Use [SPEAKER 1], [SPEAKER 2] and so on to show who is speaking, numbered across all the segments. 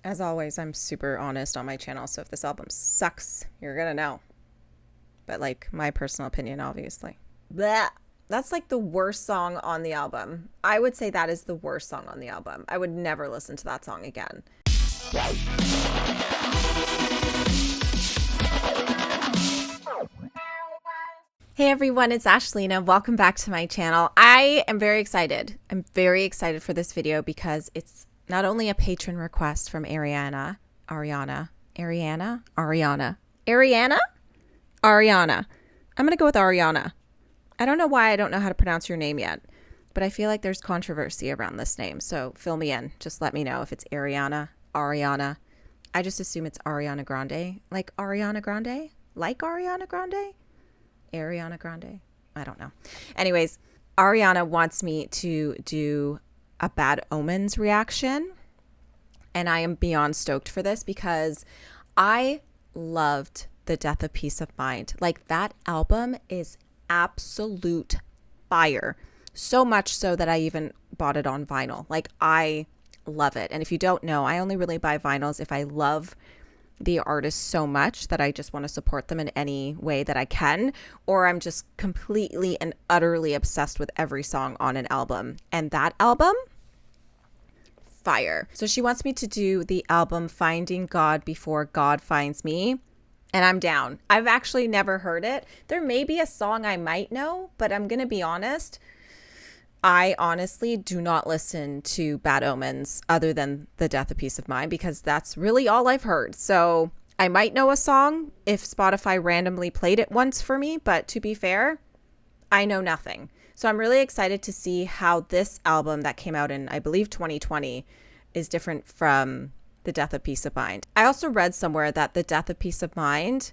[SPEAKER 1] As always, I'm super honest on my channel, so if this album sucks, you're gonna know. But like, my personal opinion, obviously. Blah. That's like the worst song on the album. I would say that is the worst song on the album. I would never listen to that song again. Hey everyone, it's Ashlina. Welcome back to my channel. I am very excited. I'm very excited for this video because it's not only a patron request from Ariana. I'm going to go with Ariana. I don't know why I don't know how to pronounce your name yet, but I feel like there's controversy around this name. So fill me in. Just let me know if it's Ariana. I just assume it's Ariana Grande. Like Ariana Grande? Like Ariana Grande? Ariana Grande? I don't know. Anyways, Ariana wants me to do a Bad Omens reaction, and I am beyond stoked for this because I loved The Death of Peace of Mind. Like, that album is absolute fire. So much so that I even bought it on vinyl. Like, I love it. And if you don't know, I only really buy vinyls if I love the artist so much that I just want to support them in any way that I can, or I'm just completely and utterly obsessed with every song on an album. And that album, fire. So she wants me to do the album Finding God Before God Finds Me, and I'm down. I've actually never heard it. There may be a song I might know, but I'm gonna be honest, I honestly do not listen to Bad Omens other than The Death of Peace of Mind because that's really all I've heard. So I might know a song if Spotify randomly played it once for me, but to be fair, I know nothing. So I'm really excited to see how this album that came out in, I believe, 2020 is different from The Death of Peace of Mind. I also read somewhere that The Death of Peace of Mind,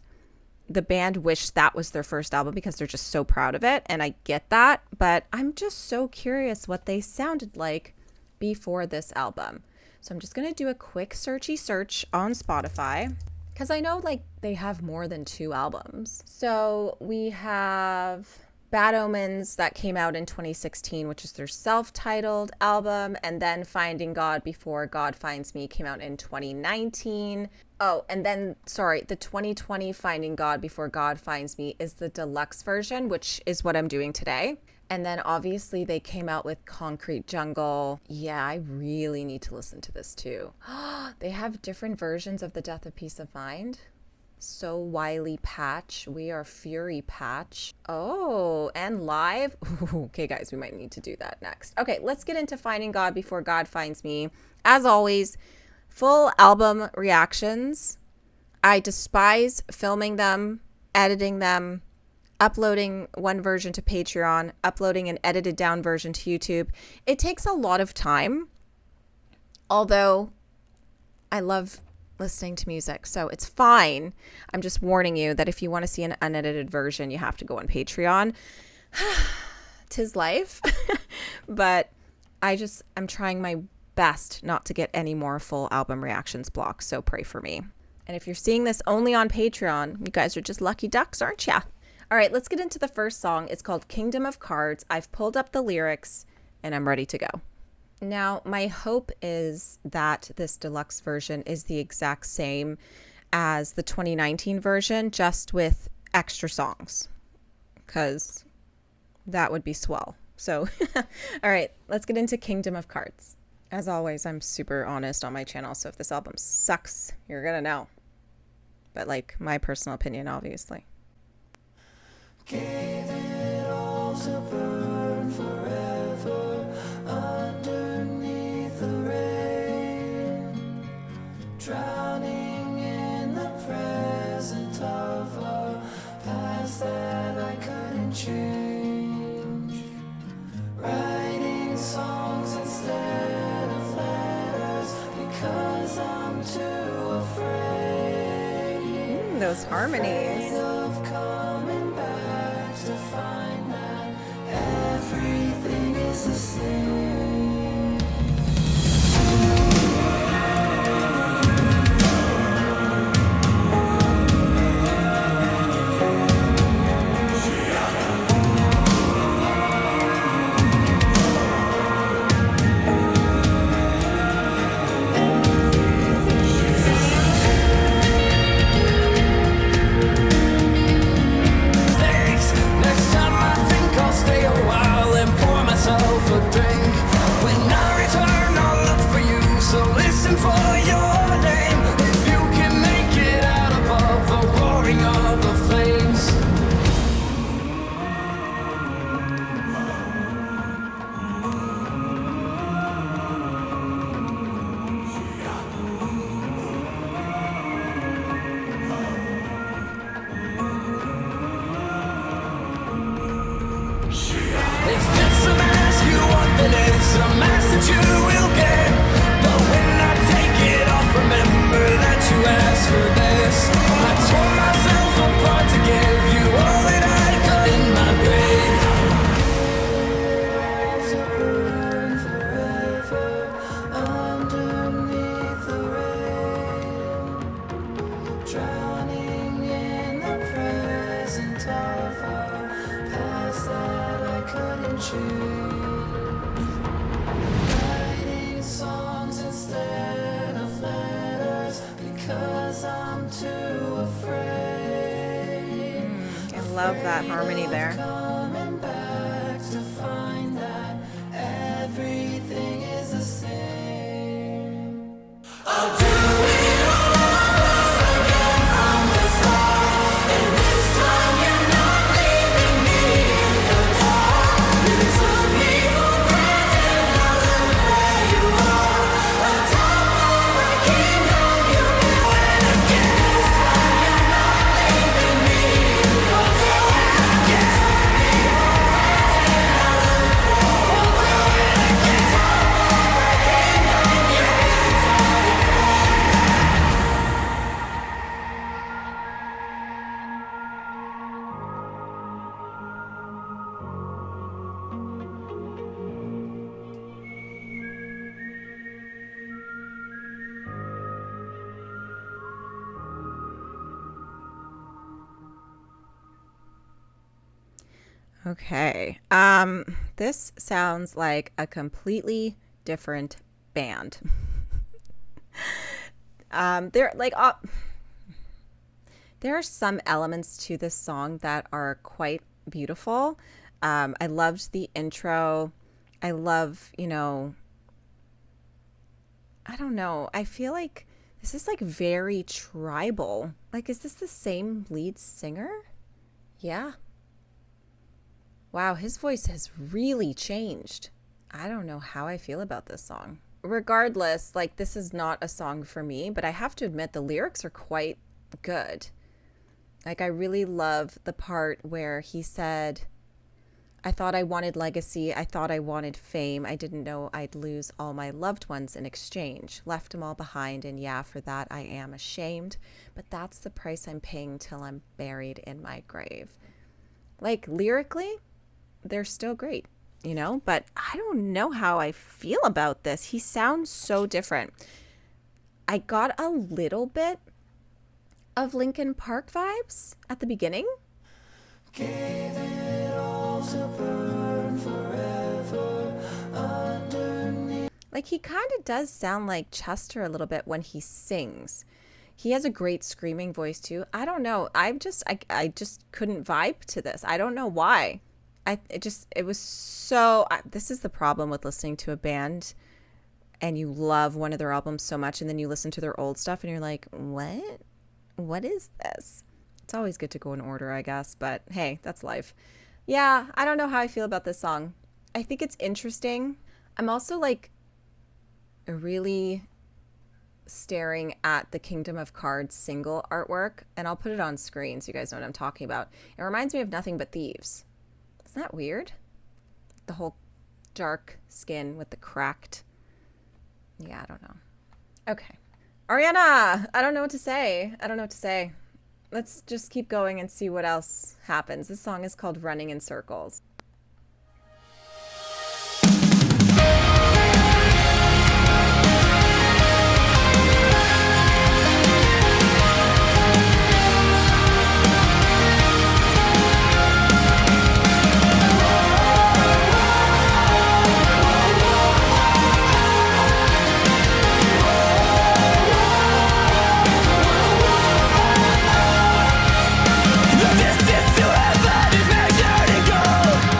[SPEAKER 1] the band wished that was their first album because they're just so proud of it. And I get that, but I'm just so curious what they sounded like before this album. So I'm just going to do a quick searchy search on Spotify because I know like they have more than 2 albums. So we have Bad Omens that came out in 2016, which is their self-titled album, and then Finding God Before God Finds Me came out in 2019. Oh, and then, sorry, the 2020 Finding God Before God Finds Me is the deluxe version, which is what I'm doing today. And then obviously they came out with Concrete Jungle. Yeah, I really need to listen to this too. They have different versions of The Death of Peace of Mind. So Wiley Patch, We Are Fury Patch. Oh, and live. Ooh, okay, guys, we might need to do that next. Okay, let's get into Finding God Before God Finds Me. As always, full album reactions. I despise filming them, editing them, uploading one version to Patreon, uploading an edited down version to YouTube. It takes a lot of time, although I love listening to music, so it's I'm just warning you that if you want to see an unedited version, you have to go on Patreon. 'Tis life. But I'm trying my best not to get any more full album reactions blocked, so pray for me. And if you're seeing this only on Patreon, you guys are just lucky ducks, aren't ya? All right, let's get into the first song. It's called Kingdom of Cards. I've pulled up the lyrics and I'm ready to go. Now, my hope is that this deluxe version is the exact same as the 2019 version, just with extra songs, because that would be swell. So, all right, let's get into Kingdom of Cards. As always, I'm super honest on my channel, so if this album sucks, you're gonna know. But like, my personal opinion, obviously.
[SPEAKER 2] Gave it all to burn forever underneath the rain, drowning in the present of a past that I couldn't change, writing songs instead of letters because I'm too afraid.
[SPEAKER 1] Those harmonies.
[SPEAKER 2] Of coming back to find that everything is the same. Everything that you will get. But when I take it off, remember that you asked for this. I tore myself apart to give you all that I could in my grave. To burn forever underneath the rain, drowning in the present of a past that I couldn't change. Writing songs instead of letters because I'm too afraid.
[SPEAKER 1] I love that harmony there.
[SPEAKER 2] Coming back to find that everything is the same. I'll do it all again from the start. And this time you're not leaving me in the dark. You took me for granted, now look where you are. On top of a kingdom you built. And again, this time you're not leaving me in the dark. You took me for granted, now look where you are. On top of a kingdom you built.
[SPEAKER 1] Okay. This sounds like a completely different band. There are some elements to this song that are quite beautiful. I loved the intro. I love, I don't know. I feel like this is like very tribal. Like, is this the same lead singer? Yeah. Wow, his voice has really changed. I don't know how I feel about this song. Regardless, like, this is not a song for me, but I have to admit the lyrics are quite good. Like, I really love the part where he said, I thought I wanted legacy. I thought I wanted fame. I didn't know I'd lose all my loved ones in exchange. Left them all behind, and yeah, for that I am ashamed. But that's the price I'm paying till I'm buried in my grave. Like, lyrically, they're still great, but I don't know how I feel about this. He sounds so different. I got a little bit of Linkin Park vibes at the beginning.
[SPEAKER 2] Gave it all to burn forever underneath.
[SPEAKER 1] Like, he kind of does sound like Chester a little bit when he sings. He has a great screaming voice too. I don't know. I just couldn't vibe to this. I don't know why. It was so, this is the problem with listening to a band and you love one of their albums so much and then you listen to their old stuff and you're like, what is this? It's always good to go in order, I guess, but hey, that's life. Yeah, I don't know how I feel about this song. I think it's interesting. I'm also like really staring at the Kingdom of Cards single artwork, and I'll put it on screen so you guys know what I'm talking about. It reminds me of Nothing But Thieves. Isn't that weird? The whole dark skin with the cracked. Yeah, I don't know. Okay. Ariana, I don't know what to say. Let's just keep going and see what else happens. This song is called Running in Circles.
[SPEAKER 2] The distance to heaven is measured in gold.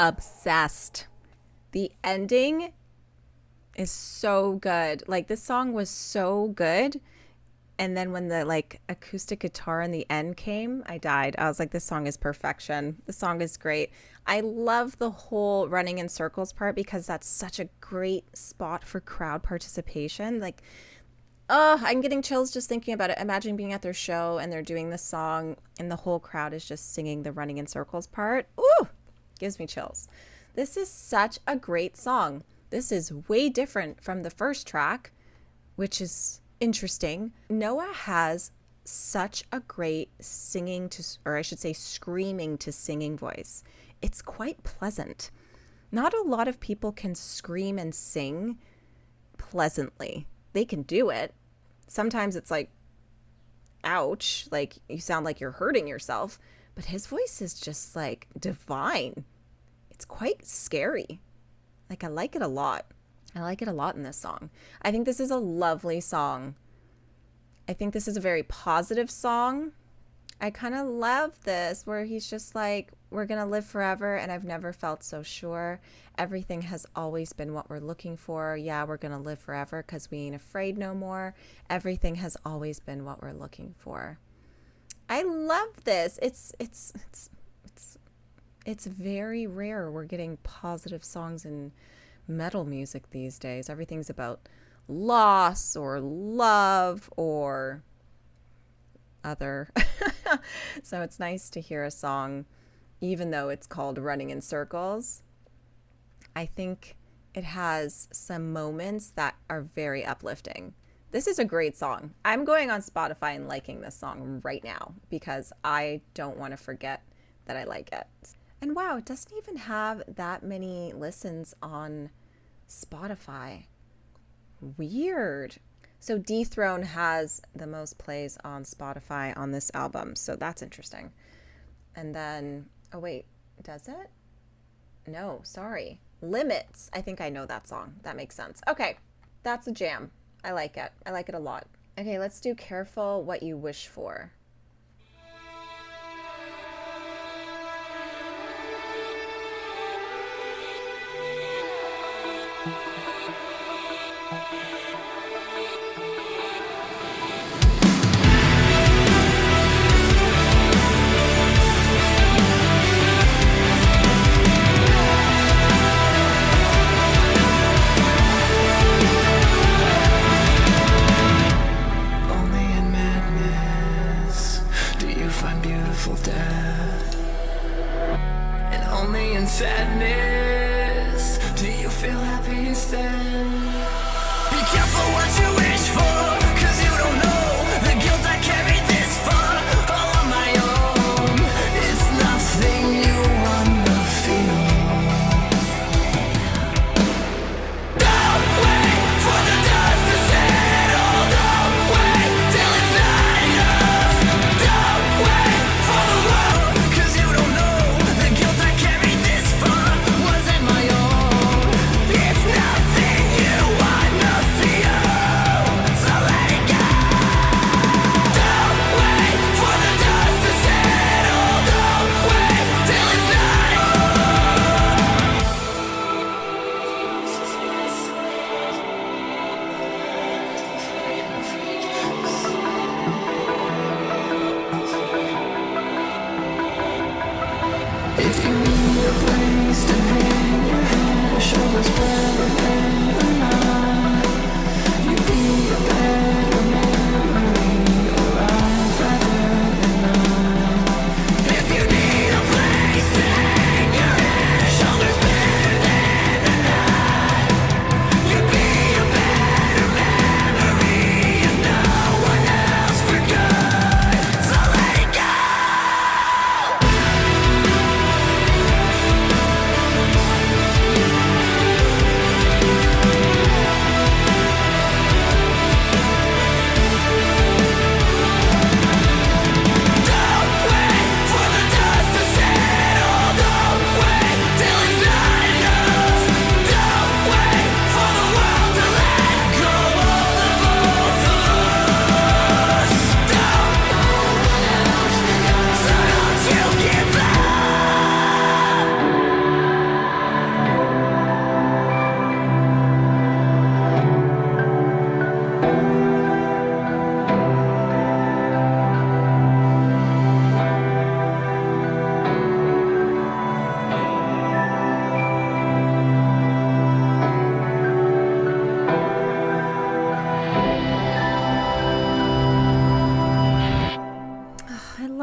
[SPEAKER 1] Obsessed. The ending is so good. Like, this song was so good. And then when the like acoustic guitar in the end came, I died. I was like, this song is perfection. The song is great. I love the whole running in circles part because that's such a great spot for crowd participation. Like, oh, I'm getting chills just thinking about it. Imagine being at their show and they're doing this song and the whole crowd is just singing the running in circles part. Ooh, gives me chills. This is such a great song. This is way different from the first track, which is interesting. Noah has such a great singing to, or I should say screaming to singing voice. It's quite pleasant. Not a lot of people can scream and sing pleasantly. They can do it. Sometimes it's like, ouch, like you sound like you're hurting yourself. But his voice is just like divine. It's quite scary. Like, I like it a lot. I like it a lot in this song. I think this is a lovely song. I think this is a very positive song. I kind of love this where he's just like, we're going to live forever and I've never felt so sure. Everything has always been what we're looking for. Yeah, we're going to live forever because we ain't afraid no more. Everything has always been what we're looking for. I love this. It's very rare we're getting positive songs in metal music these days. Everything's about loss or love or other. So it's nice to hear a song, even though it's called Running in Circles. I think it has some moments that are very uplifting. This is a great song. I'm going on Spotify and liking this song right now because I don't want to forget that I like it. And wow, it doesn't even have that many listens on Spotify. Weird. So Dethrone has the most plays on Spotify on this album. So that's interesting. And then, oh wait, does it? No, sorry. Limits. I think I know that song. That makes sense. Okay, that's a jam. I like it. I like it a lot. Okay, let's do Careful What You Wish For.
[SPEAKER 2] Sadness, do you feel happy instead? Be careful what you wish for, cause you don't know the guilt I carried this far, all on my own. It's nothing you wanna feel. Don't wait for the dust to settle. Don't wait till it's not enough. Don't wait for the world, cause you don't know the guilt I carried this far wasn't my own. It's nothing you want.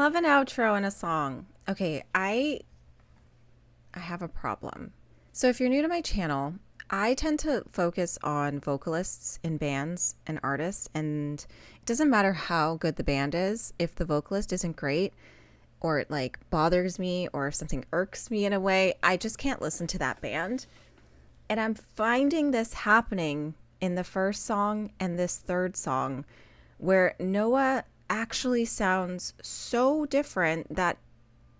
[SPEAKER 1] love an outro in a song. Okay, I have a problem. So if you're new to my channel, I tend to focus on vocalists in bands and artists, and it doesn't matter how good the band is. If the vocalist isn't great, or it like bothers me, or if something irks me in a way, I just can't listen to that band. And I'm finding this happening in the first song and this third song, where Noah actually sounds so different that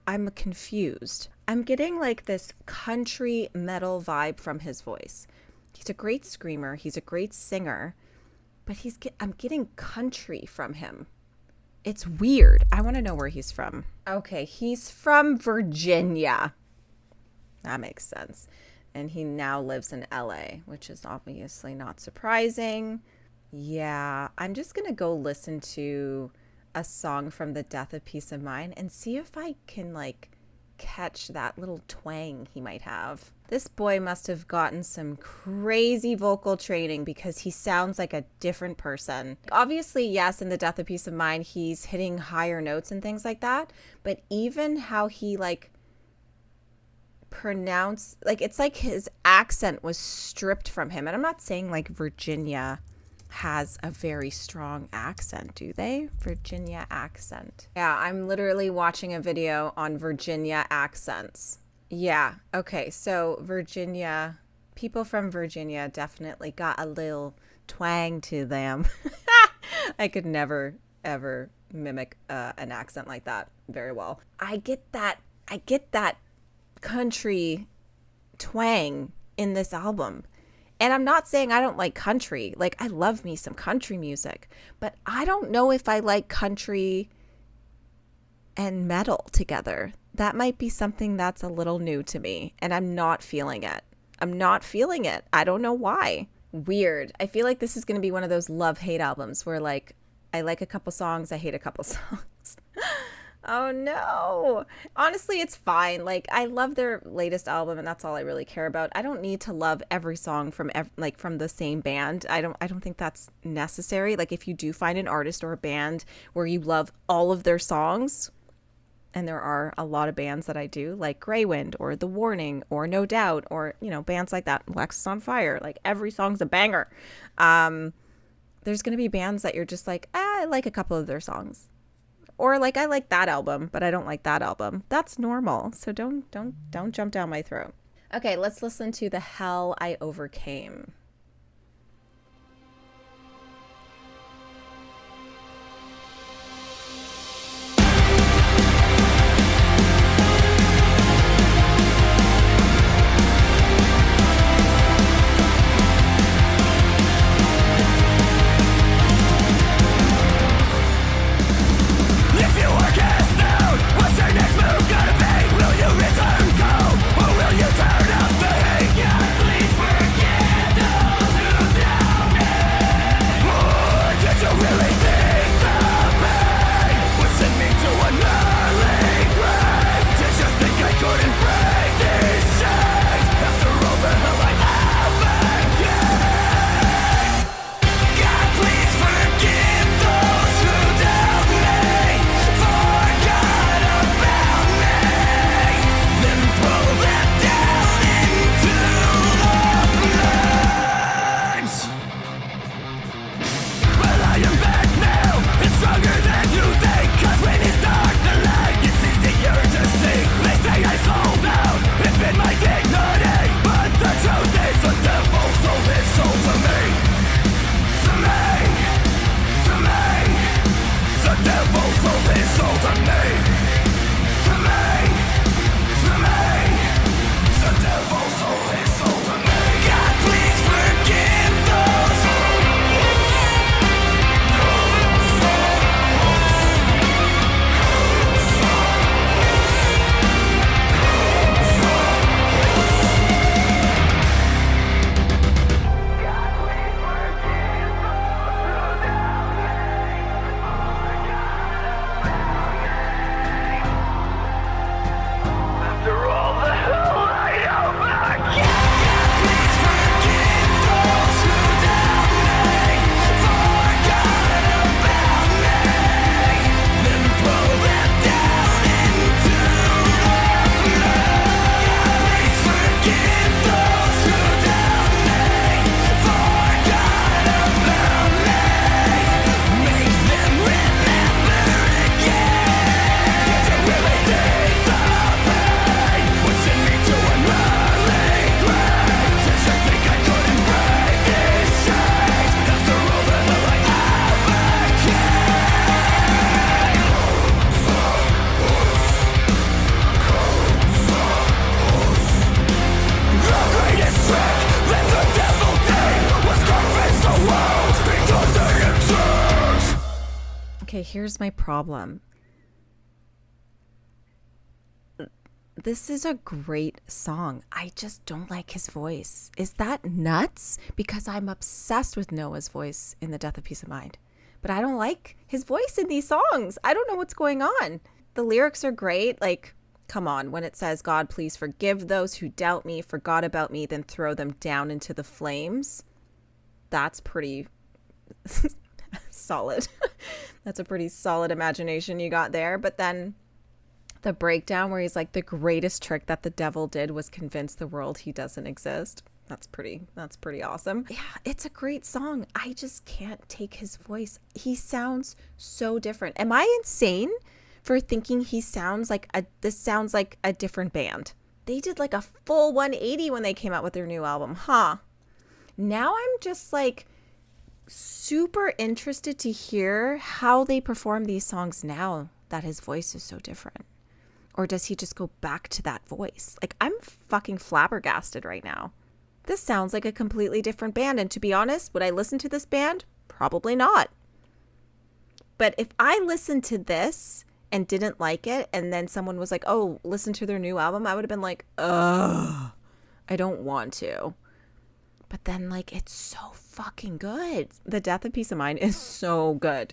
[SPEAKER 1] I'm confused. I'm getting like this country metal vibe from his voice. He's a great screamer. He's a great singer, but I'm getting country from him. It's weird. I want to know where he's from. Okay, he's from Virginia. That makes sense. And he now lives in LA, which is obviously not surprising. Yeah, I'm just going to go listen to a song from The Death of Peace of Mind and see if I can like catch that little twang he might have. This boy must have gotten some crazy vocal training because he sounds like a different person. Obviously, yes, in The Death of Peace of Mind, he's hitting higher notes and things like that. But even how he like pronounce, like it's like his accent was stripped from him. And I'm not saying like Virginia has a very strong accent, do they? Virginia accent. Yeah, I'm literally watching a video on Virginia accents. Yeah, okay, so Virginia, people from Virginia definitely got a little twang to them. I could never, ever mimic an accent like that very well. I get that country twang in this album. And I'm not saying I don't like country. Like, I love me some country music. But I don't know if I like country and metal together. That might be something that's a little new to me. And I'm not feeling it. I don't know why. Weird. I feel like this is going to be one of those love-hate albums where, like, I like a couple songs, I hate a couple songs. Oh no. Honestly, it's fine. Like, I love their latest album and that's all I really care about. I don't need to love every song from from the same band. I don't think that's necessary. Like, if you do find an artist or a band where you love all of their songs, and there are a lot of bands that I do, like Grey Wind or The Warning or No Doubt, or, you know, bands like that, Alexis on Fire, like every song's a banger. There's going to be bands that you're just like, I like a couple of their songs. Or like, I like that album, but I don't like that album. That's normal. So don't jump down my throat. Okay, let's listen to the Hell I Overcame.
[SPEAKER 2] Will you turn up the hate? Yeah, please forget them.
[SPEAKER 1] Okay, here's my problem. This is a great song. I just don't like his voice. Is that nuts? Because I'm obsessed with Noah's voice in The Death of Peace of Mind. But I don't like his voice in these songs. I don't know what's going on. The lyrics are great. Like, come on, when it says, God, please forgive those who doubt me, forgot about me, then throw them down into the flames. That's pretty solid. That's a pretty solid imagination you got there. But then the breakdown where he's like, the greatest trick that the devil did was convince the world he doesn't exist. That's pretty awesome. Yeah, it's a great song. I just can't take his voice. He sounds so different. Am I insane for thinking he sounds like this sounds like a different band? They did like a full 180 when they came out with their new album, huh? Now I'm just like super interested to hear how they perform these songs now that his voice is so different. Or does he just go back to that voice? Like, I'm fucking flabbergasted right now. This sounds like a completely different band. And to be honest, would I listen to this band? Probably not. But if I listened to this and didn't like it, and then someone was like, oh, listen to their new album, I would have been like, ugh, I don't want to. But then, like, it's so fucking good. The Death of Peace of Mind is so good.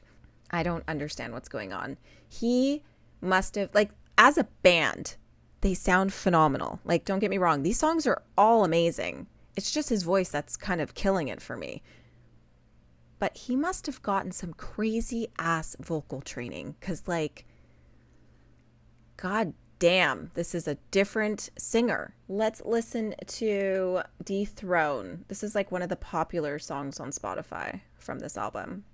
[SPEAKER 1] I don't understand what's going on. He must have, like, as a band, they sound phenomenal. Like, don't get me wrong. These songs are all amazing. It's just his voice that's kind of killing it for me. But he must have gotten some crazy ass vocal training. Because, like, god damn, this is a different singer. Let's listen to Dethrone. This is like one of the popular songs on Spotify from this album.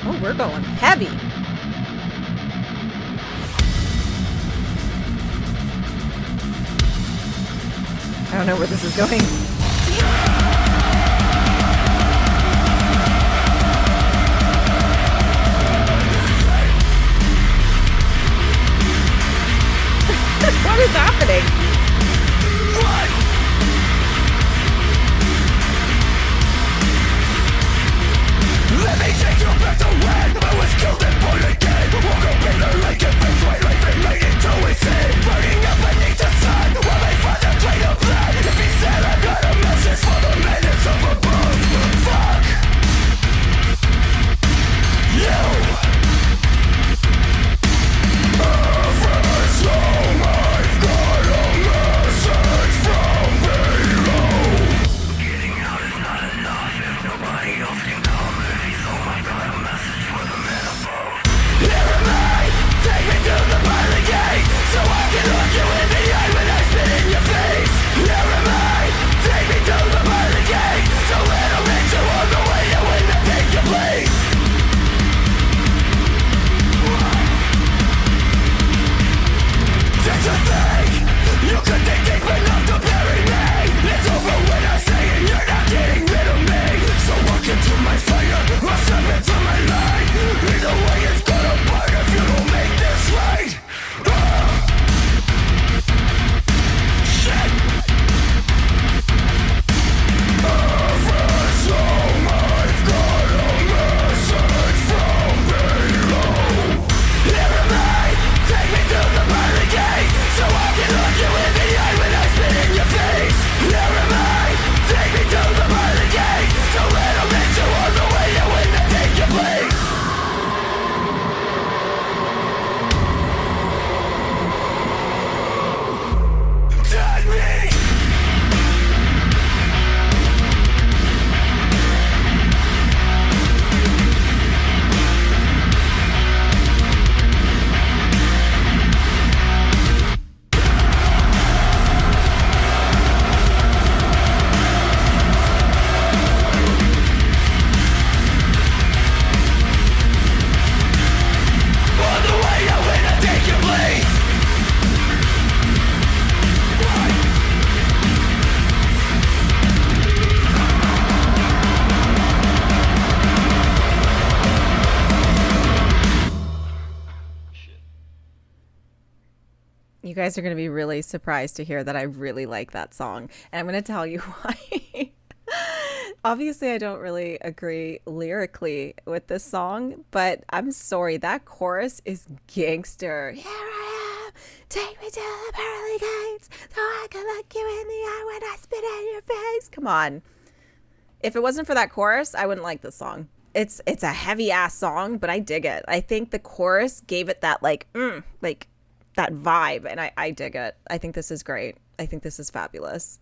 [SPEAKER 1] Oh, we're going heavy. I don't know where this is going. What is happening?
[SPEAKER 2] Let me take you back to when I was killed and born again. Woke up in the lake and face my life and made it to his sin. Burning up beneath the sun while my father drained of blood. If he said I've got a message for the menace of above, fuck you. Every song I've got a message from below. Getting out is not enough if nobody else can come. So I can look you in the eye when I spit in your face. Here am I, take me to the pearly gate. So it'll reach you on the way to win and take your place. That's a thing, you could dig deep enough to bury me. It's over when I'm saying you're not getting rid of me. So walk into my fire, I'll step into my light. Either way it's gonna burn if you don't make this right. So I can look you in the eye when I speak.
[SPEAKER 1] You guys are going to be really surprised to hear that I really like that song. And I'm going to tell you why. Obviously, I don't really agree lyrically with this song, but I'm sorry. That chorus is gangster. Here I am. Take me to the pearly gates so I can look you in the eye when I spit in your face. Come on. If it wasn't for that chorus, I wouldn't like this song. It's a heavy ass song, but I dig it. I think the chorus gave it that like that vibe, and I dig it. I think this is great. I think this is fabulous.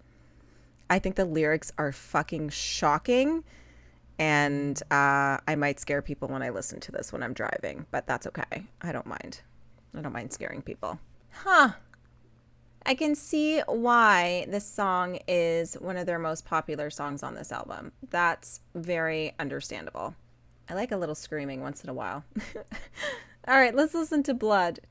[SPEAKER 1] I think the lyrics are fucking shocking, and I might scare people when I listen to this when I'm driving, but that's okay. I don't mind. I don't mind scaring people. Huh. I can see why this song is one of their most popular songs on this album. That's very understandable. I like a little screaming once in a while. All right, let's listen to Blood.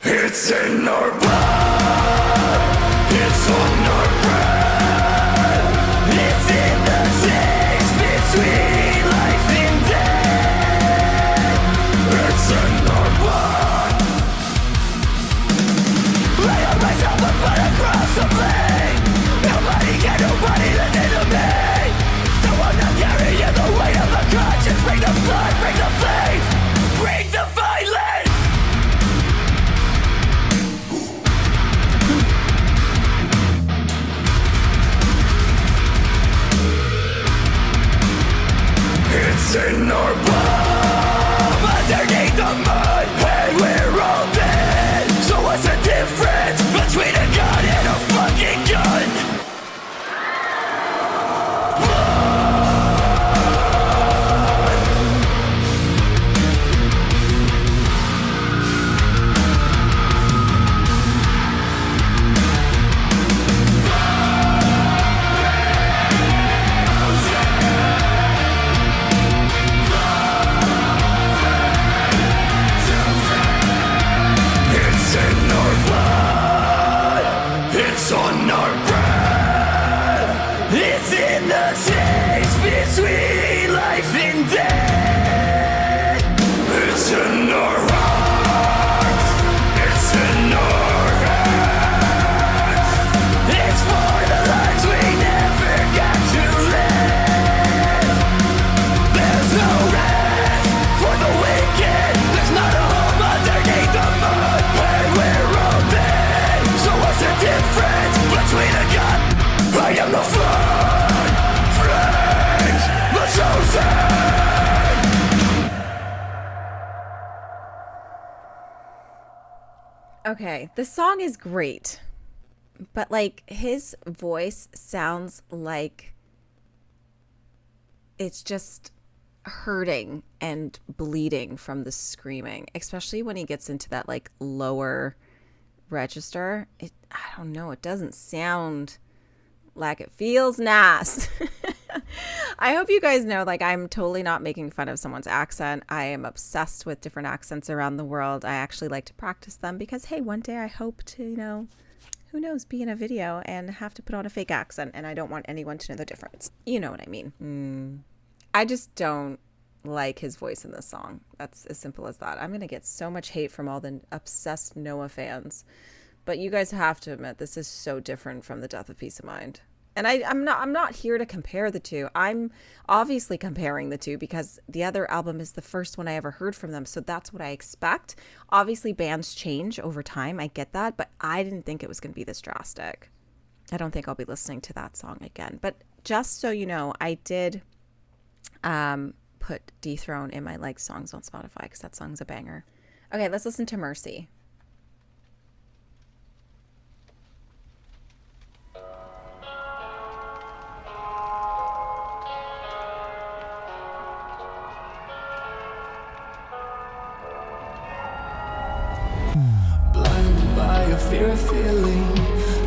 [SPEAKER 2] It's in our blood, it's on our breath, it's in the taste between life and death. It's in our blood. Lay on myself and put across the blade. Nobody listen to me. So I'm not carrying the weight of the conscience. Bring the blood, bring the faith, bring the violence. It's in our blood, underneath the mud, and we're all dead. So what's the difference between a gun and a fucking gun? It's on our breath. It's in the taste between life and death. It's in our hearts. It's in our hands. It's for the lives we never got to live. There's no rest for the wicked. There's not a home underneath the mud. And we're all dead. So what's the difference between a gun? I am the flood, friends, the chosen.
[SPEAKER 1] Okay, the song is great, but like his voice sounds like it's just hurting and bleeding from the screaming, especially when he gets into that like lower register. I don't know, it doesn't sound like it feels nice. I hope you guys know, like, I'm totally not making fun of someone's accent. I am obsessed with different accents around the world. I actually like to practice them because, hey, one day I hope to, who knows, be in a video and have to put on a fake accent, and I don't want anyone to know the difference. You know what I mean? I just don't like his voice in this song. That's as simple as that. I'm going to get so much hate from all the obsessed Noah fans. But you guys have to admit, this is so different from The Death of Peace of Mind. And I'm not here to compare the two. I'm obviously comparing the two because the other album is the first one I ever heard from them. So that's what I expect. Obviously, bands change over time. I get that. But I didn't think it was going to be this drastic. I don't think I'll be listening to that song again. But just so you know, I did put Dethrone in my like songs on Spotify because that song's a banger. Okay, let's listen to Mercy.
[SPEAKER 2] Blinded by a fear of feeling,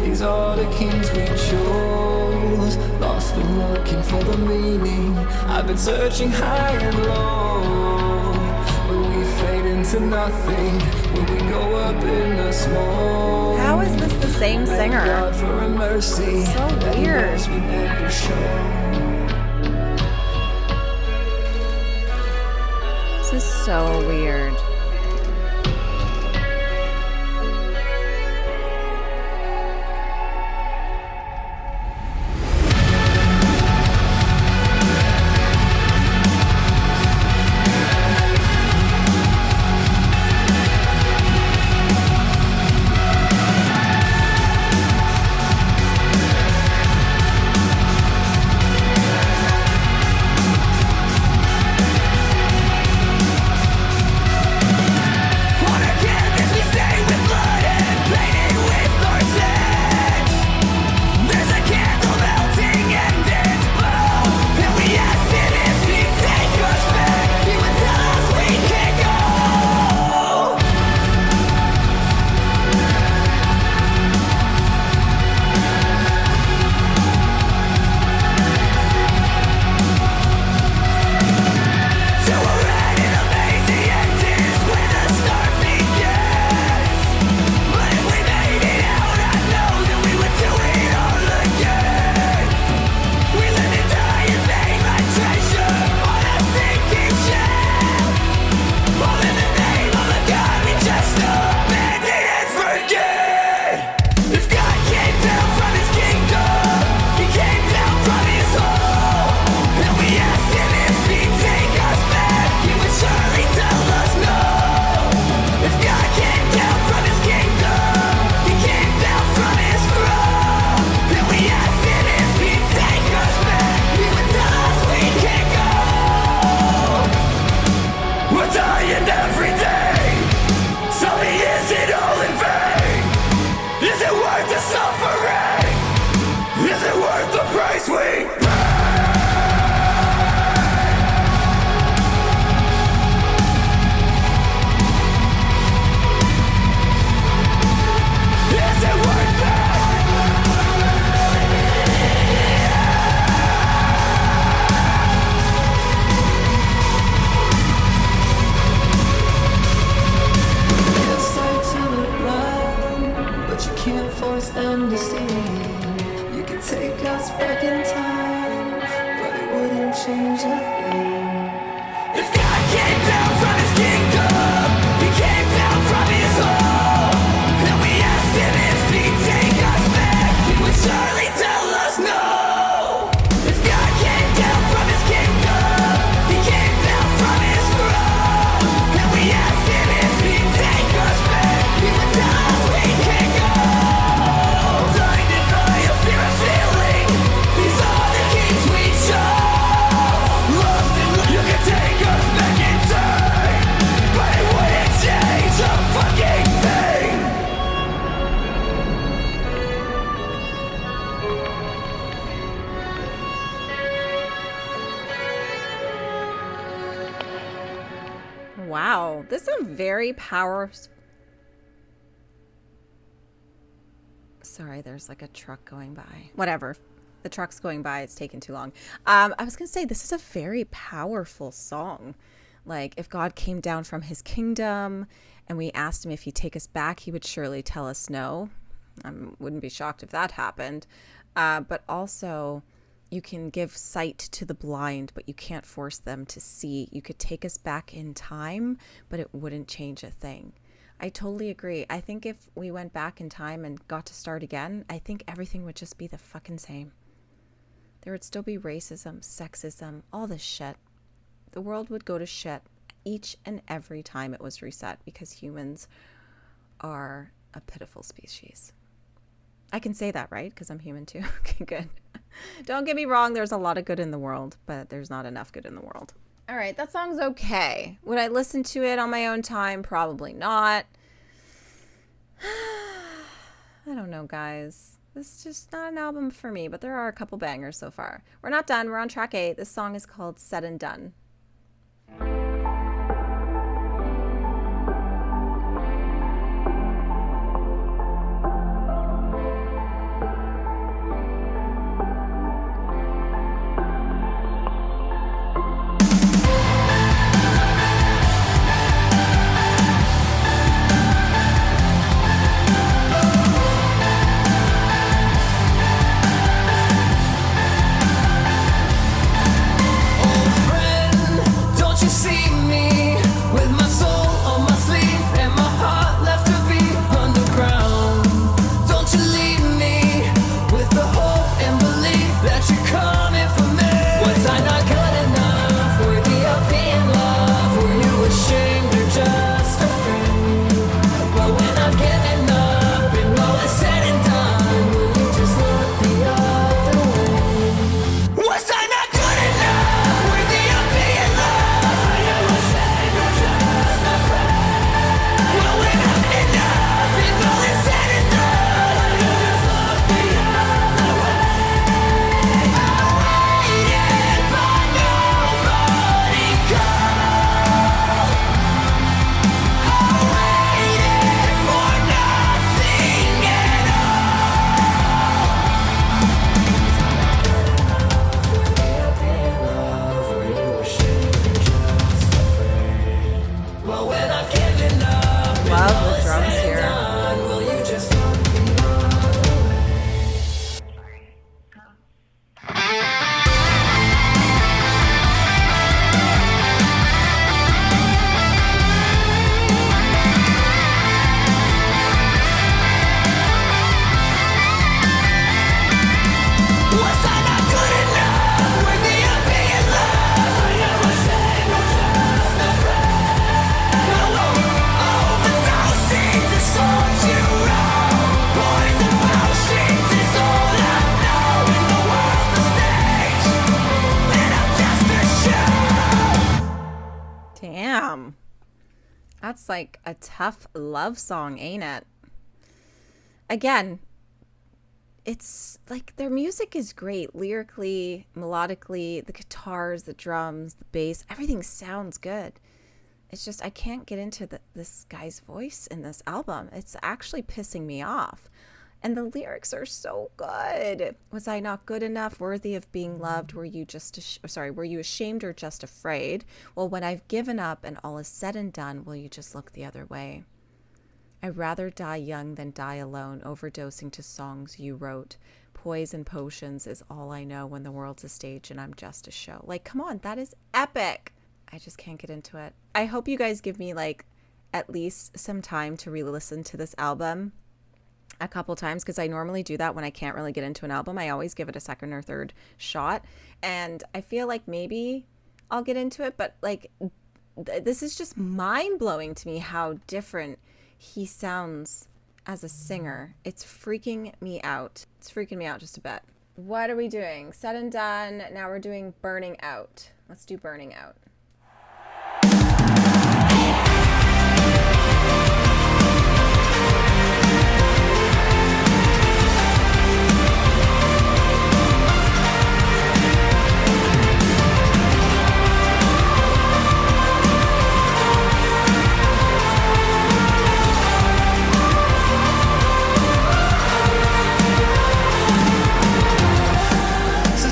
[SPEAKER 2] these are the kings we chose. Lost and looking for the meaning, I've been searching high and low. When we fade into nothing, when we go up in the smoke.
[SPEAKER 1] How is this the same
[SPEAKER 2] Thank
[SPEAKER 1] singer?
[SPEAKER 2] God for a mercy
[SPEAKER 1] So
[SPEAKER 2] that
[SPEAKER 1] weird.
[SPEAKER 2] knows we never show.
[SPEAKER 1] This is so weird. Wow, this is a very powerful. Sorry, there's like a truck going by. Whatever. The truck's going by. It's taking too long. I was going to say, this is a very powerful song. Like, if God came down from his kingdom and we asked him if he'd take us back, he would surely tell us no. I wouldn't be shocked if that happened. But also, you can give sight to the blind, but you can't force them to see. You could take us back in time, but it wouldn't change a thing. I totally agree. I think if we went back in time and got to start again, I think everything would just be the fucking same. There would still be racism, sexism, all this shit. The world would go to shit each and every time it was reset because humans are a pitiful species. I can say that, right? Because I'm human too. Okay, good. Don't get me wrong. There's a lot of good in the world, but there's not enough good in the world. All right, that song's okay. Would I listen to it on my own time? Probably not. I don't know, guys. This is just not an album for me, but there are a couple bangers so far. We're not done. We're on track 8. This song is called Said and Done. Damn. That's like a tough love song, ain't it? Again, it's like their music is great lyrically, melodically, the guitars, the drums, the bass, everything sounds good. It's just I can't get into this guy's voice in this album. It's actually pissing me off. And the lyrics are so good. Was I not good enough, worthy of being loved? Were you were you ashamed or just afraid? Well, when I've given up and all is said and done, will you just look the other way? I'd rather die young than die alone, overdosing to songs you wrote. Poison potions is all I know when the world's a stage and I'm just a show. Like, come on, that is epic. I just can't get into it. I hope you guys give me like at least some time to re-listen to this album a couple times, because I normally do that when I can't really get into an album. I always give it a second or third shot, and I feel like maybe I'll get into it, but like this is just mind-blowing to me how different he sounds as a singer. It's freaking me out. It's freaking me out just a bit. What are we doing? Said and Done. Now we're doing Burning Out. Let's do Burning Out.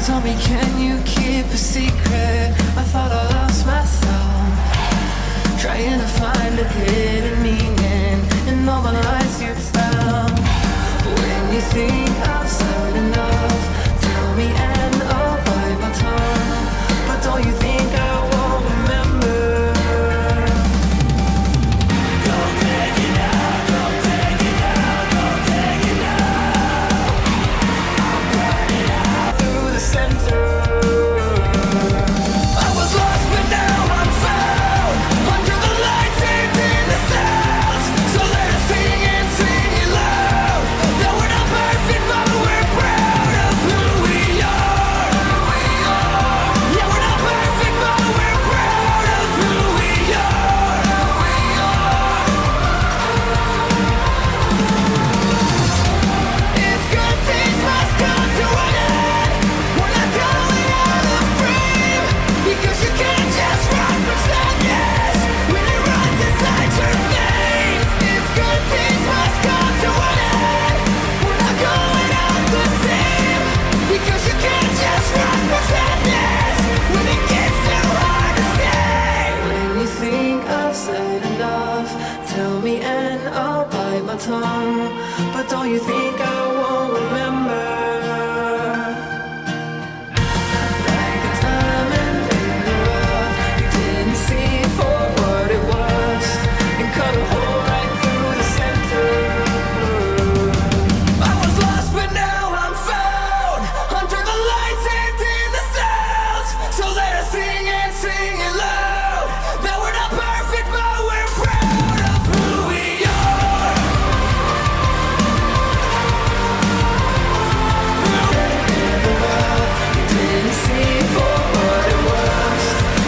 [SPEAKER 2] Tell me, can you keep a secret? I thought I loved my tongue, but don't you think I won't remember? Like a diamond in the rough, you didn't see for what it was, and cut a hole right through the center. I was lost, but now I'm found, under the lights and in the sounds. So let us sing and sing it loud. That we're not perfect, but we're proud of who we are. You didn't see for what it was,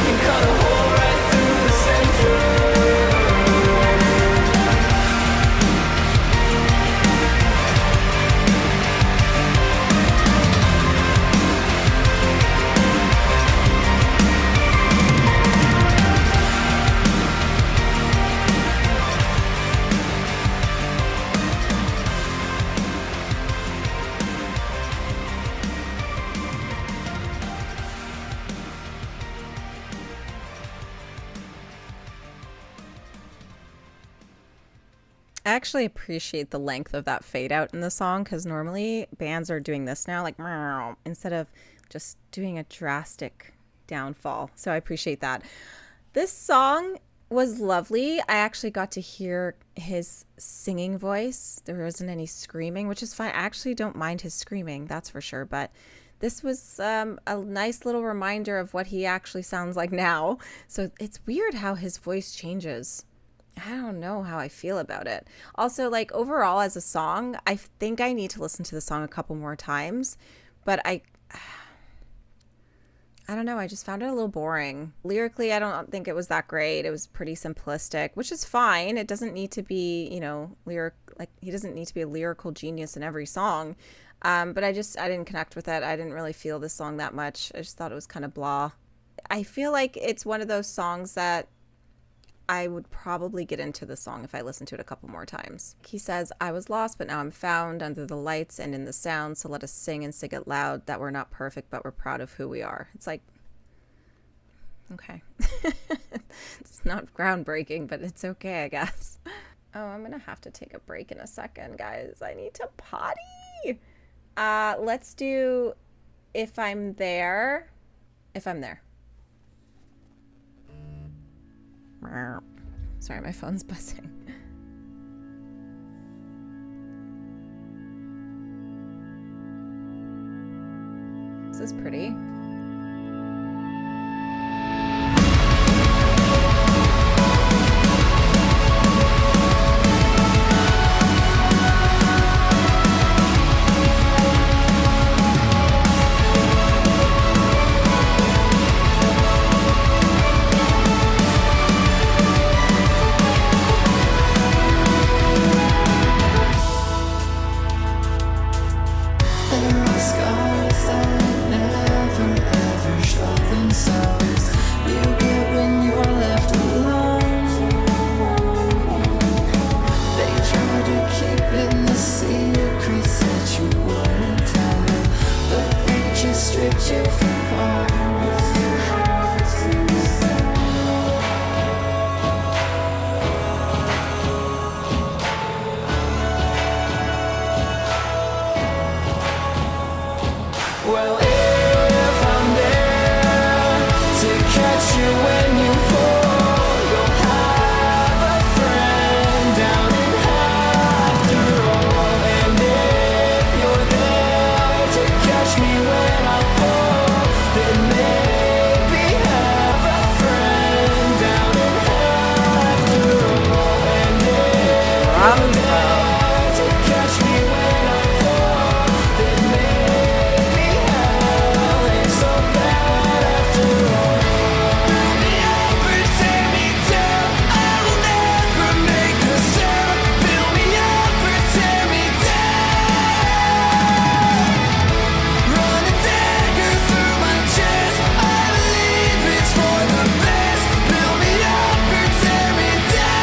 [SPEAKER 2] and cut a hole right through the center.
[SPEAKER 1] I actually appreciate the length of that fade out in the song, because normally bands are doing this now, like meow, instead of just doing a drastic downfall. So I appreciate that. This song was lovely. I actually got to hear his singing voice. There wasn't any screaming, which is fine. I actually don't mind his screaming, that's for sure. But this was a nice little reminder of what he actually sounds like now. So it's weird how his voice changes. I don't know how I feel about it. Also, like overall as a song, I think I need to listen to the song a couple more times, but I don't know. I just found it a little boring. Lyrically, I don't think it was that great. It was pretty simplistic, which is fine. It doesn't need to be, he doesn't need to be a lyrical genius in every song. But I didn't connect with it. I didn't really feel this song that much. I just thought it was kind of blah. I feel like it's one of those songs that I would probably get into the song if I listened to it a couple more times. He says, I was lost, but now I'm found under the lights and in the sound. So let us sing and sing it loud that we're not perfect, but we're proud of who we are. It's like, okay. It's not groundbreaking, but it's okay, I guess. Oh, I'm going to have to take a break in a second, guys. I need to potty. Let's do If I'm There. If I'm There. Sorry, my phone's buzzing. This is pretty.
[SPEAKER 2] Well, if I'm there to catch you when you fall, you'll have a friend down in after all. And if you're there to catch me when I fall, then maybe have a friend down in after all. And if you're there to catch me when I fall, then maybe hell ain't so bad after all. Build me up or tear me down, I will never make a sound. Build me up or tear me down. Run a dagger through my chest, I believe it's for the best. Build me up or tear me down.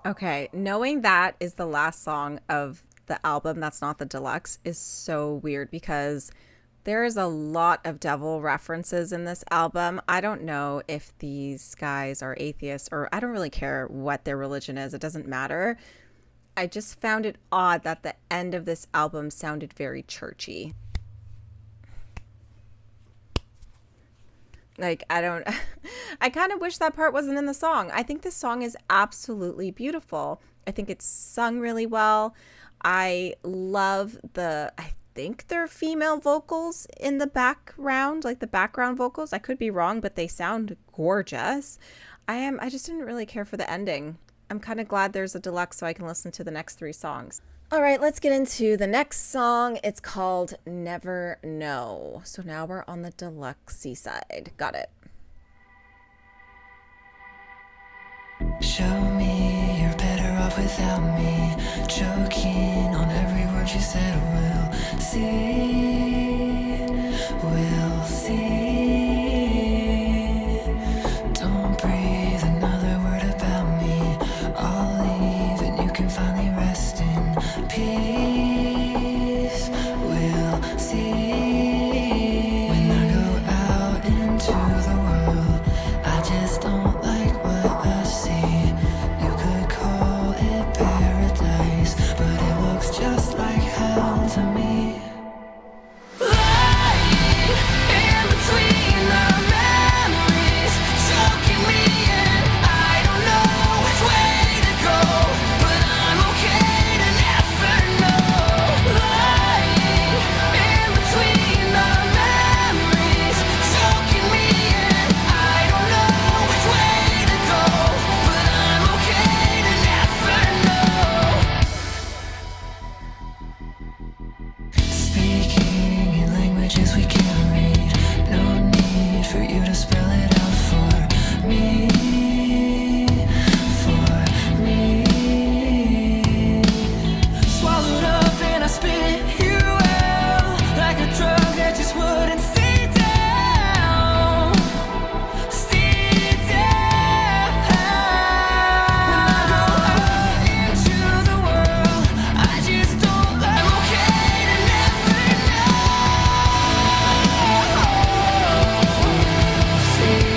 [SPEAKER 1] Okay, knowing that is the last song of the album that's not the deluxe is so weird because there is a lot of devil references in this album. I don't know if these guys are atheists or I don't really care what their religion is. It doesn't matter. I just found it odd that the end of this album sounded very churchy. Like, I don't, I kind of wish that part wasn't in the song. I think this song is absolutely beautiful. I think it's sung really well. I love I think they're female vocals in the background, like the background vocals. I could be wrong, but they sound gorgeous. I just didn't really care for the ending. I'm kind of glad there's a deluxe so I can listen to the next 3 songs. All right, let's get into the next song. It's called Never Know. So now we're on the deluxe side. Got it.
[SPEAKER 2] Show me you're better off without me. Choking on every word you said. We'll see. We'll see. Don't breathe another word about me. I'll leave and you can finally rest in peace. We'll see. When I go out into the world, I just don't like what I see. You could call it paradise, but it looks just like hell to me. Lying in between the memories, choking me in. I don't know which way to go, but I'm okay to never know. Lying in between the memories, choking me in. I don't know which way to go, but I'm okay to never know. Speaking in languages we can't read. No need for you to spell it out for me. For me. Swallowed up and I spit you out like a drug that just wouldn't stay down. Stay down. When I go out into the world, I just don't like. I'm okay to never know. See.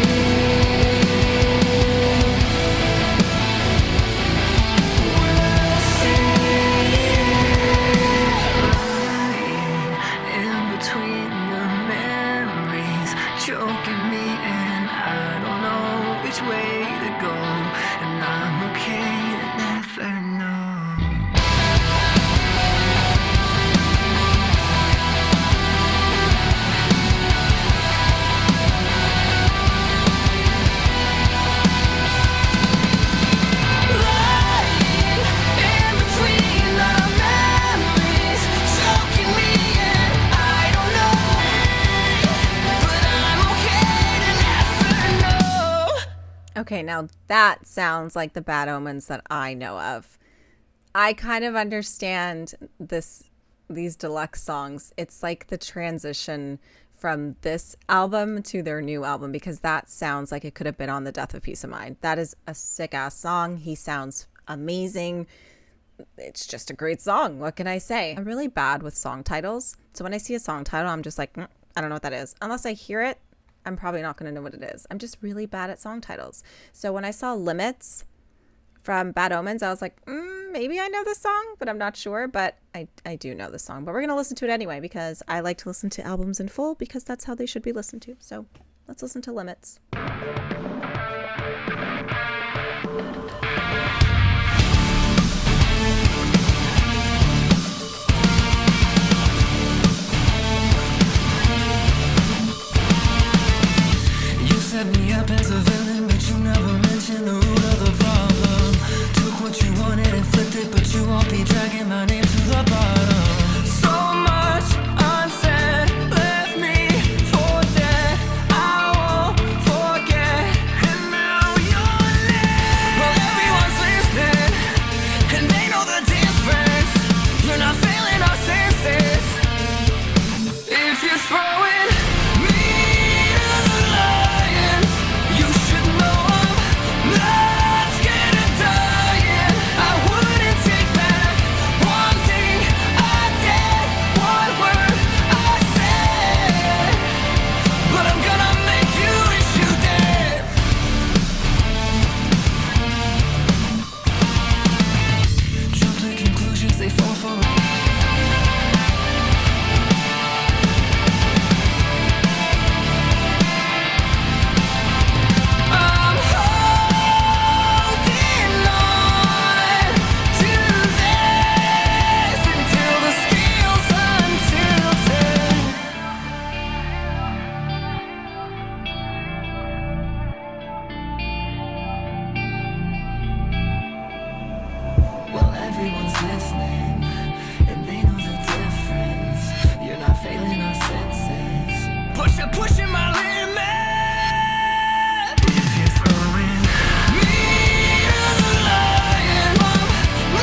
[SPEAKER 2] In between the memories, choking me and I don't know which way to go, and I'm okay to never know. Lying in between the memories, choking me in. I don't know, but I'm okay to never know.
[SPEAKER 1] Okay, now that sounds like the Bad Omens that I know of. I kind of understand these deluxe songs. It's like the transition from this album to their new album because that sounds like it could have been on The Death of Peace of Mind. That is a sick ass song. He sounds amazing. It's just a great song. What can I say? I'm really bad with song titles. So when I see a song title, I'm just like, I don't know what that is. Unless I hear it, I'm probably not going to know what it is. I'm just really bad at song titles. So when I saw Limits from Bad Omens, I was like, maybe I know this song, but I'm not sure. But I do know this song. But we're going to listen to it anyway because I like to listen to albums in full because that's how they should be listened to. So let's listen to Limits.
[SPEAKER 2] You set me up as a villain, but you never mentioned the root of the problem. Took what you wanted and flipped it, but you won't be dragging my name to the bottom. So much unsaid left me for dead. I won't forget, and now you're they fall for it. I'm holding on to this until the scales untilted. Well, everyone's listening, and they know the difference. You're not failing our senses. Pushing my limit. If you're throwing me to the lion, I'm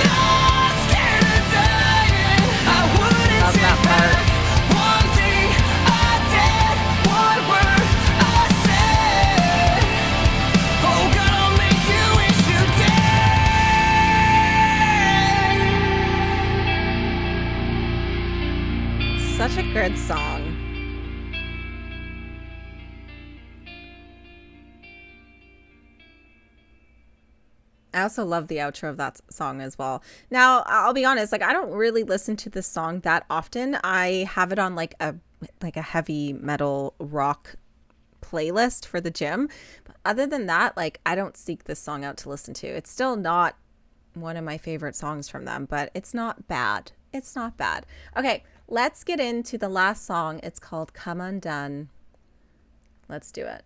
[SPEAKER 2] not scared of dying. I wouldn't
[SPEAKER 1] Love
[SPEAKER 2] take
[SPEAKER 1] that part.
[SPEAKER 2] back one thing I did, one word I said. Oh God, I'll make you wish you did.
[SPEAKER 1] Such a good song. I also love the outro of that song as well. Now, I'll be honest, like I don't really listen to this song that often. I have it on like a heavy metal rock playlist for the gym. But other than that, like I don't seek this song out to listen to. It's still not one of my favorite songs from them, but it's not bad. It's not bad. Okay, let's get into the last song. It's called Come Undone. Let's do it.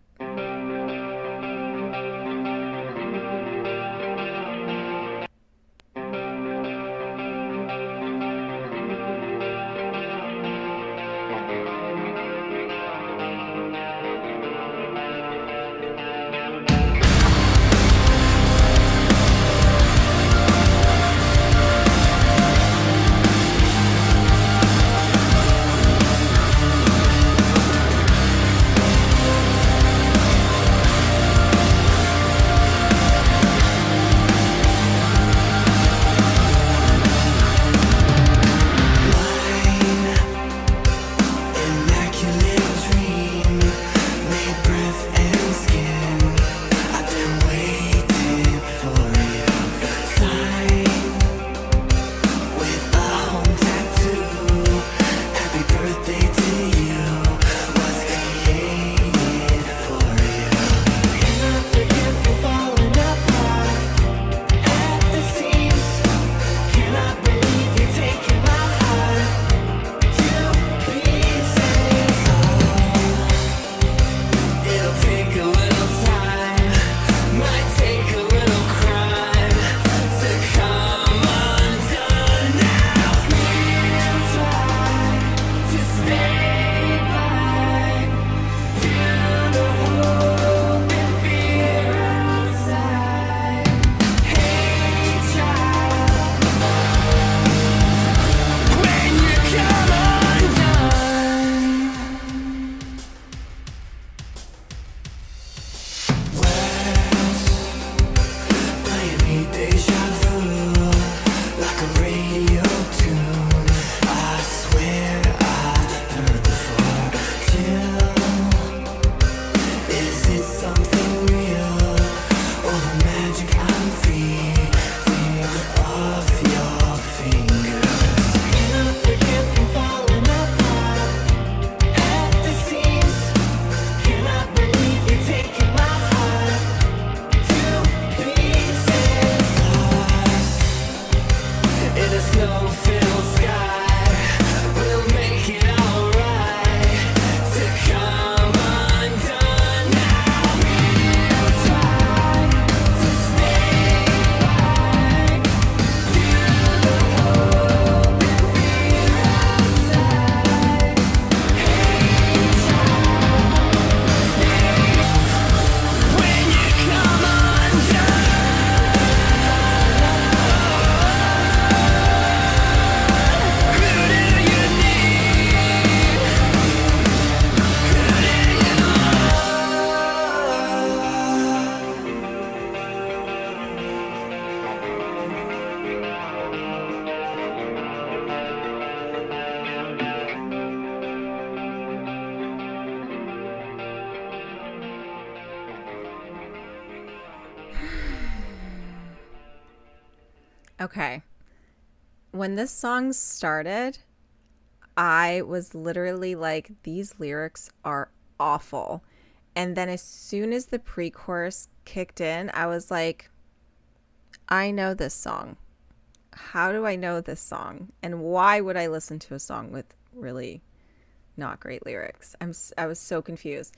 [SPEAKER 1] Okay. When this song started, I was literally like, these lyrics are awful. And then as soon as the pre-chorus kicked in, I was like, I know this song. How do I know this song? And why would I listen to a song with really not great lyrics? I was so confused.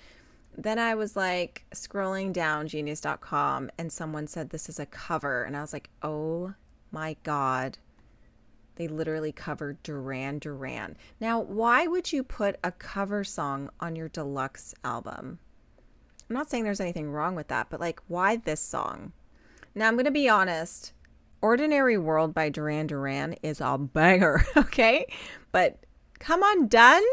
[SPEAKER 1] Then I was like scrolling down genius.com and someone said this is a cover. And I was like, oh my God. They literally covered Duran Duran. Now, why would you put a cover song on your deluxe album? I'm not saying there's anything wrong with that, but like, why this song? Now, I'm going to be honest. Ordinary World by Duran Duran is a banger, okay? But come Undone?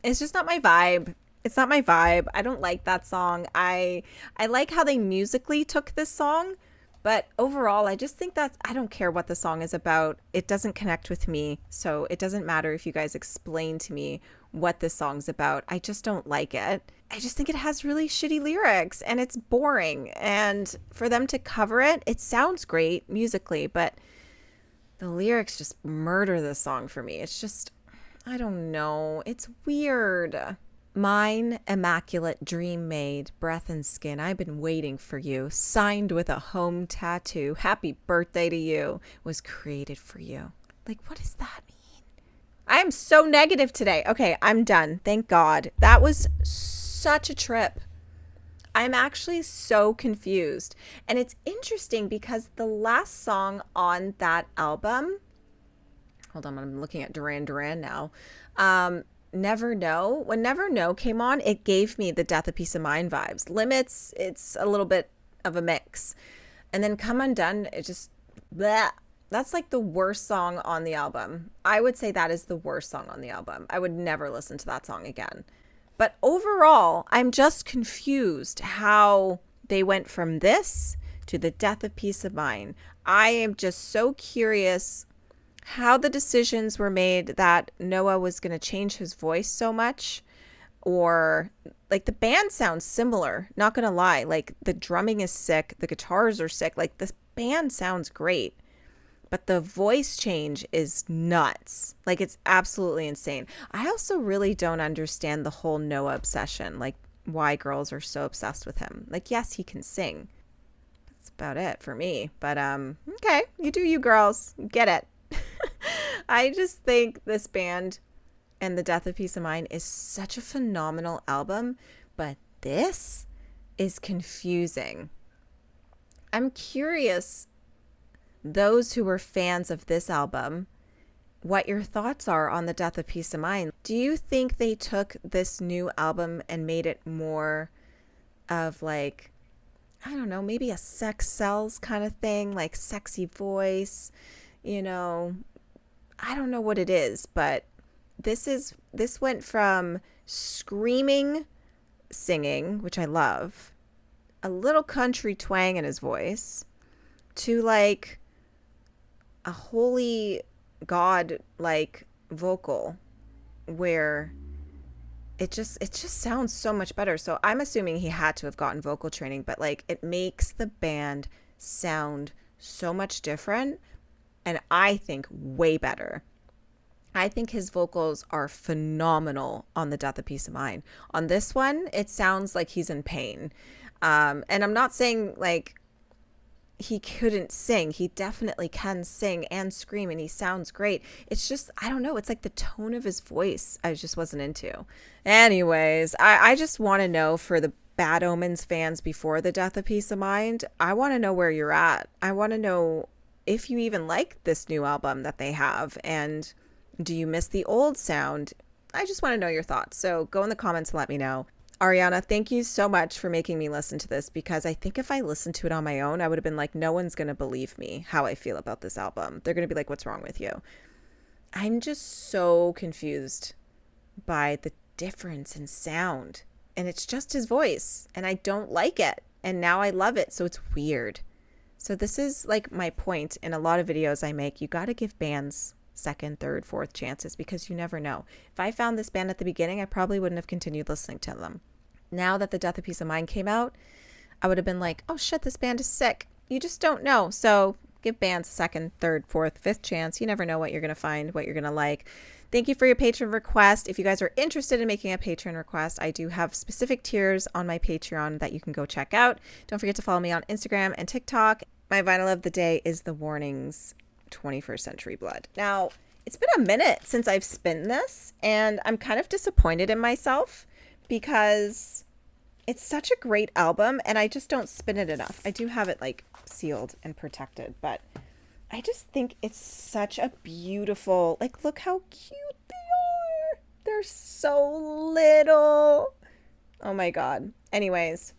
[SPEAKER 1] It's just not my vibe. It's not my vibe. I don't like that song. I like how they musically took this song, but overall, I just think that I don't care what the song is about. It doesn't connect with me, so it doesn't matter if you guys explain to me what this song's about. I just don't like it. I just think it has really shitty lyrics and it's boring. And for them to cover it, it sounds great musically, but the lyrics just murder the song for me. It's just, I don't know. It's weird. Mine, immaculate dream made, breath and skin. I've been waiting for you. Signed with a home tattoo. Happy birthday to you. Was created for you. Like, what does that mean? I am so negative today. Okay, I'm done. Thank God. That was such a trip. I'm actually so confused. And it's interesting because the last song on that album, hold on, I'm looking at Duran Duran now. Never Know. When Never Know came on, it gave me the Death of Peace of Mind vibes. Limits, it's a little bit of a mix. And then Come Undone, it just, bleh. That's like the worst song on the album. I would say that is the worst song on the album. I would never listen to that song again. But overall, I'm just confused how they went from this to the Death of Peace of Mind. I am just so curious how the decisions were made that Noah was going to change his voice so much, or like the band sounds similar, not going to lie. Like the drumming is sick. The guitars are sick. Like this band sounds great, but the voice change is nuts. Like it's absolutely insane. I also really don't understand the whole Noah obsession. Like why girls are so obsessed with him. Like, yes, he can sing. That's about it for me. But, okay, you do you girls. Get it. I just think this band and The Death of Peace of Mind is such a phenomenal album, but this is confusing. I'm curious, those who were fans of this album, what your thoughts are on The Death of Peace of Mind. Do you think they took this new album and made it more of like, I don't know, maybe a sex sells kind of thing, like sexy voice, you know, I don't know what it is, but this went from screaming singing, which I love, a little country twang in his voice, to like a holy God like vocal where it just sounds so much better. So I'm assuming he had to have gotten vocal training, but like it makes the band sound so much different. And I think way better. I think his vocals are phenomenal on The Death of Peace of Mind. On this one, it sounds like he's in pain. And I'm not saying like he couldn't sing. He definitely can sing and scream and he sounds great. It's just, I don't know. It's like the tone of his voice I just wasn't into. Anyways, I just want to know for the Bad Omens fans before The Death of Peace of Mind, I want to know where you're at. I want to know if you even like this new album that they have, and do you miss the old sound? I just want to know your thoughts. So go in the comments and let me know. Ariana, thank you so much for making me listen to this, because I think if I listened to it on my own, I would have been like, no one's going to believe me how I feel about this album. They're going to be like, what's wrong with you? I'm just so confused by the difference in sound, and it's just his voice, and I don't like it. And now I love it. So it's weird. So this is like my point in a lot of videos I make. You got to give bands second, third, fourth chances, because you never know. If I found this band at the beginning, I probably wouldn't have continued listening to them. Now that The Death of Peace of Mind came out, I would have been like, oh shit, this band is sick. You just don't know. So Give bands a second, third, fourth, fifth chance. You never know what you're going to find, what you're going to like. Thank you for your patron request. If you guys are interested in making a patron request, I do have specific tiers on my Patreon that you can go check out. Don't forget to follow me on Instagram and TikTok. My vinyl of the day is The Warnings 21st Century Blood. Now, it's been a minute since I've spun this, and I'm kind of disappointed in myself because it's such a great album, and I just don't spin it enough. I do have it like sealed and protected, but I just think it's such a beautiful, like, look how cute they are. They're so little. Oh my God. Anyways,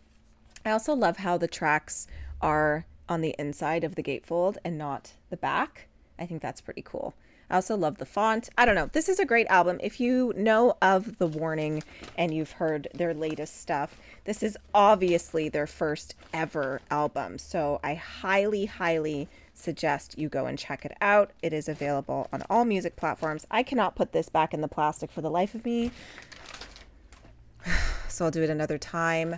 [SPEAKER 1] I also love how the tracks are on the inside of the gatefold and not the back. I think that's pretty cool. I also love the font. I don't know. This is a great album. If you know of The Warning and you've heard their latest stuff, this is obviously their first ever album. So I highly, highly suggest you go and check it out. It is available on all music platforms. I cannot put this back in the plastic for the life of me. So I'll do it another time.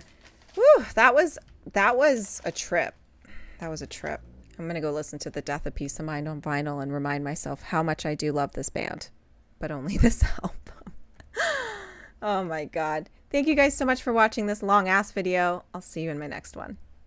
[SPEAKER 1] Whew, that was a trip. That was a trip. I'm going to go listen to The Death of Peace of Mind on vinyl and remind myself how much I do love this band, but only this album. Oh my God. Thank you guys so much for watching this long ass video. I'll see you in my next one.